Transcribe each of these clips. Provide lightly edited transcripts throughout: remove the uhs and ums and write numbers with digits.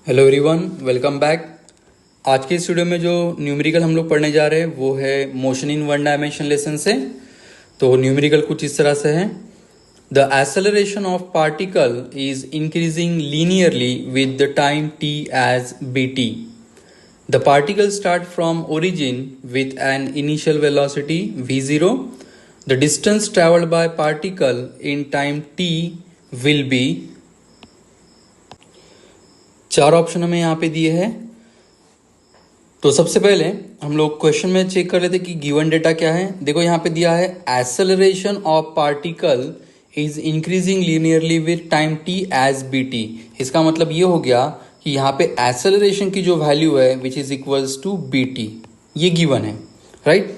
Hello everyone, welcome back. आज के इस वीडियो में जो न्यूमेरिकल हम लोग पढ़ने जा रहे हैं वो है motion in one dimension lesson से। तो न्यूमेरिकल कुछ इस तरह से है। The acceleration of particle is increasing linearly with the time t as bt. The particles start from origin with an initial velocity v0. The distance traveled by particle in time t will be, चार option हमें यहाँ पे दिए हैं। तो सबसे पहले हम लोग क्वेश्चन में चेक कर लेते कि गिवन डेटा क्या है। देखो यहाँ पे दिया है acceleration of particle is increasing linearly with time t as b t. इसका मतलब ये हो गया कि यहाँ पे एक्सेलरेशन की जो वैल्यू है which is equals to b t, ये गिवन है, राइट।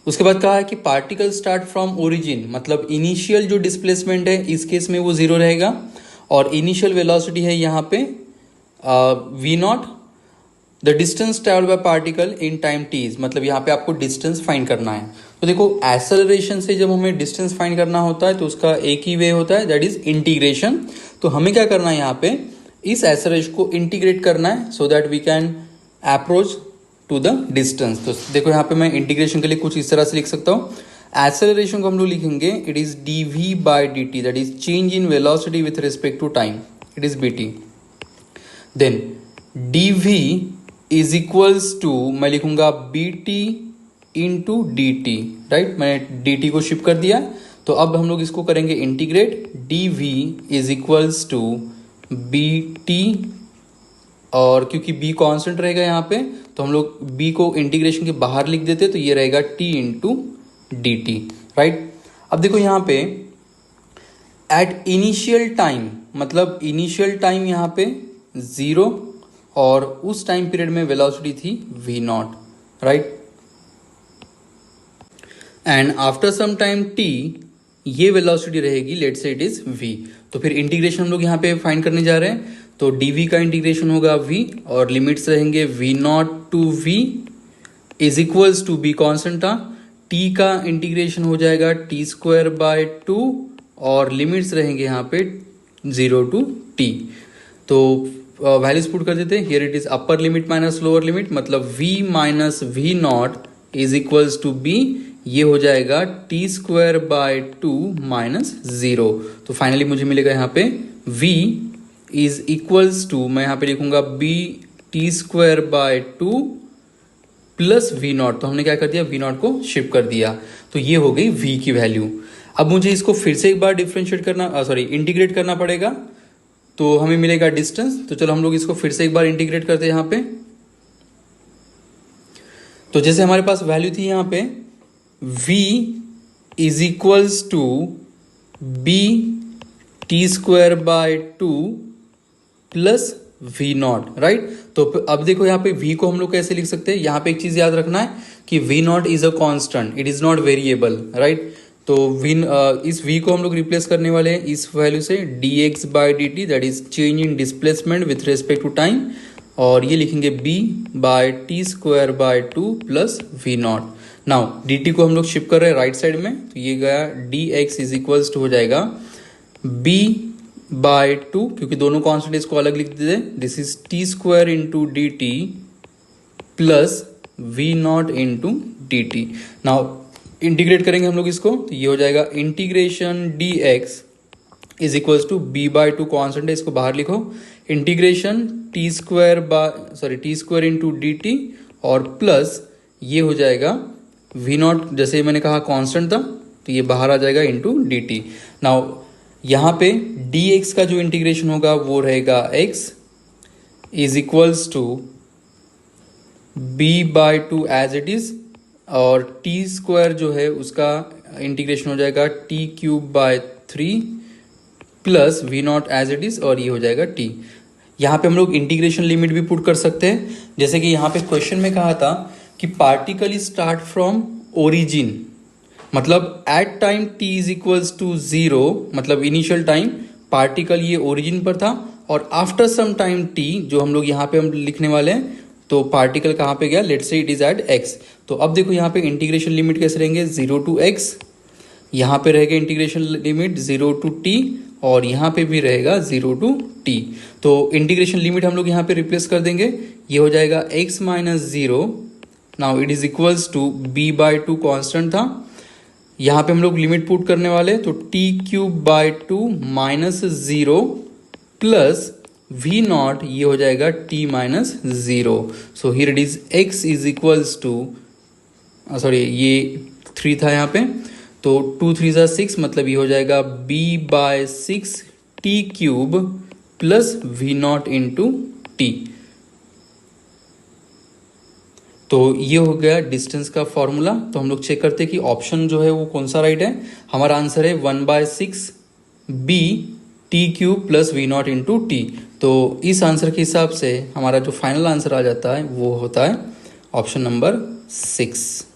उसके बाद कहा है कि पार्टिकल स्टार्ट फ्रॉम ओरिजिन, मतलब इनिशियल जो डिस्प्लेसमेंट है इस केस में वो जीरो रहेगा और इनिशियल वेलोसिटी है यहाँ पे v naught. The distance travel by particle in time ts, मतलब यहाँ पे आपको डिस्टेंस फाइंड करना है। तो देखो एक्सेलरेशन से जब हमें डिस्टेंस फाइंड करना होता है तो उसका एक ही वे होता है, दैट इज इंटीग्रेशन। तो हमें क्या करना है, यहाँ पे इस एक्सेलरेशन को इंटीग्रेट करना है so that we can approach to the distance. तो देखो यहाँ पे मैं इंटीग्रेशन के लिए कुछ इस तरह से लिख सकता हूँ। एक्सेलरेशन को हम लोग लिखेंगे it is d v by d t, that is change in velocity with respect to time, it is b t. Then dv is equals to, मैं लिखूंगा bt into d t, right. मैंने dt को shift कर दिया। तो अब हम लोग इसको करेंगे integrate. dv is equals to bt, और क्योंकि b कांस्टेंट रहेगा यहाँ पे तो हम लोग b को इंटीग्रेशन के बाहर लिख देते, तो ये रहेगा t into d t, right. अब देखो यहाँ पे एट इनिशियल टाइम, मतलब इनिशियल टाइम यहाँ पे जीरो और उस टाइम पीरियड में वेलोसिटी थी v naught, right. And after some time t ये वेलोसिटी रहेगी, let's say it is v। तो फिर इंटीग्रेशन हम लोग यहाँ पे फाइंड करने जा रहे हैं। तो dv का इंटीग्रेशन होगा v और लिमिट्स रहेंगे v naught to v is equals to b constant था। t का इंटीग्रेशन हो जाएगा t स्क्वायर बाय 2 और लिमिट्स रहेंगे यहाँ पे 0 टू t। तो वैल्यूज पुट कर देते हैं। Here it is upper limit minus lower limit, मतलब v minus v naught is equals to b, ये हो जाएगा t स्क्वायर बाय 2 माइनस 0। तो फाइनली मुझे मिलेगा यहाँ पे v इज इक्वल्स टू, मैं यहाँ पे लिखूंगा b t square by 2 plus v naught. तो हमने क्या कर दिया, वी नॉट को शिफ्ट कर दिया। तो ये हो गई v की वैल्यू। अब मुझे इसको फिर से एक बार डिफ्रेंशिएट करना, इंटीग्रेट करना पड़ेगा, तो हमें मिलेगा डिस्टेंस। तो चलो हम लोग इसको फिर से एक बार इंटीग्रेट करते हैं यहाँ पे। तो जैसे हमारे पास वैल्यू थी यहाँ पे v is equals to b t square by 2 plus v naught, right. तो अब देखो यहाँ पे v को हम लोग कैसे लिख सकते हैं। यहाँ पे एक चीज याद रखना है कि v not is a constant, it is not variable, right. तो इस v को हम लोग रिप्लेस करने वाले हैं इस वैल्यू से dx by d t, that is change in displacement with respect to time, और ये लिखेंगे b by t square by 2 plus v naught. Now dt को हम लोग शिफ्ट कर रहे हैं राइट साइड में, तो ये गया dx इज इक्वल्स टू हो जाएगा b बाय 2, क्योंकि दोनों कॉन्स्टेंट इसको अलग लिख देते, this is t square into d t plus v naught into d t. Now integrate करेंगे हम लोग इसको, तो ये हो जाएगा integration dx is equals to b by 2 constant है, इसको बाहर लिखो, integration t square into d t और प्लस ये हो जाएगा v नॉट, जैसे मैंने कहा कांस्टेंट था तो ये बाहर आ जाएगा इंटू डी टी। नाउ यहाँ पे dx का जो इंटीग्रेशन होगा वो रहेगा x is equals to b by 2 as it is, और टी स्क्वायर जो है उसका इंटीग्रेशन हो जाएगा t cube by 3 plus v naught as it is, और ये हो जाएगा टी। यहाँ पे हम लोग इंटीग्रेशन लिमिट भी पुट कर सकते हैं, जैसे कि यहाँ पे क्वेश्चन में कहा था कि particle is start from origin, मतलब at time T is equals to 0, मतलब इनिशियल टाइम पार्टिकल ये ओरिजिन पर था, और आफ्टर सम टाइम टी जो हम लोग यहाँ पे हम लिखने वाले हैं, तो पार्टिकल कहाँ पे गया, let's say it is eight x। तो अब देखो यहाँ पे इंटीग्रेशन लिमिट कैसे रहेंगे, 0 टू x, यहाँ पे रहेगा इंटीग्रेशन लिमिट 0 टू t, और यहाँ पे भी रहेगा 0 to t। तो इंटीग्रेशन लिमिट हम लोग यहाँ पे रिप्लेस कर देंगे, ये हो जाएगा x minus 0, now it is equals to b by 2 constant था, यहाँ पे हम लोग लिमिट पुट करने वाले, तो t cube by 2 minus 0 plus v naught, ये हो जाएगा t minus 0। So here it is x is equals to, sorry ये 3 था यहाँ पे, तो 2 3 ज़ा 6, मतलब ये हो जाएगा b by 6 t cube plus v naught into t. तो ये हो गया डिस्टेंस का फॉर्मूला। तो हम लोग चेक करते हैं कि ऑप्शन जो है वो कौन सा राइट है। हमारा आंसर है 1/6 b t cube plus v naught into t. तो इस आंसर के हिसाब से हमारा जो फाइनल आंसर आ जाता है वो होता है ऑप्शन नंबर 6।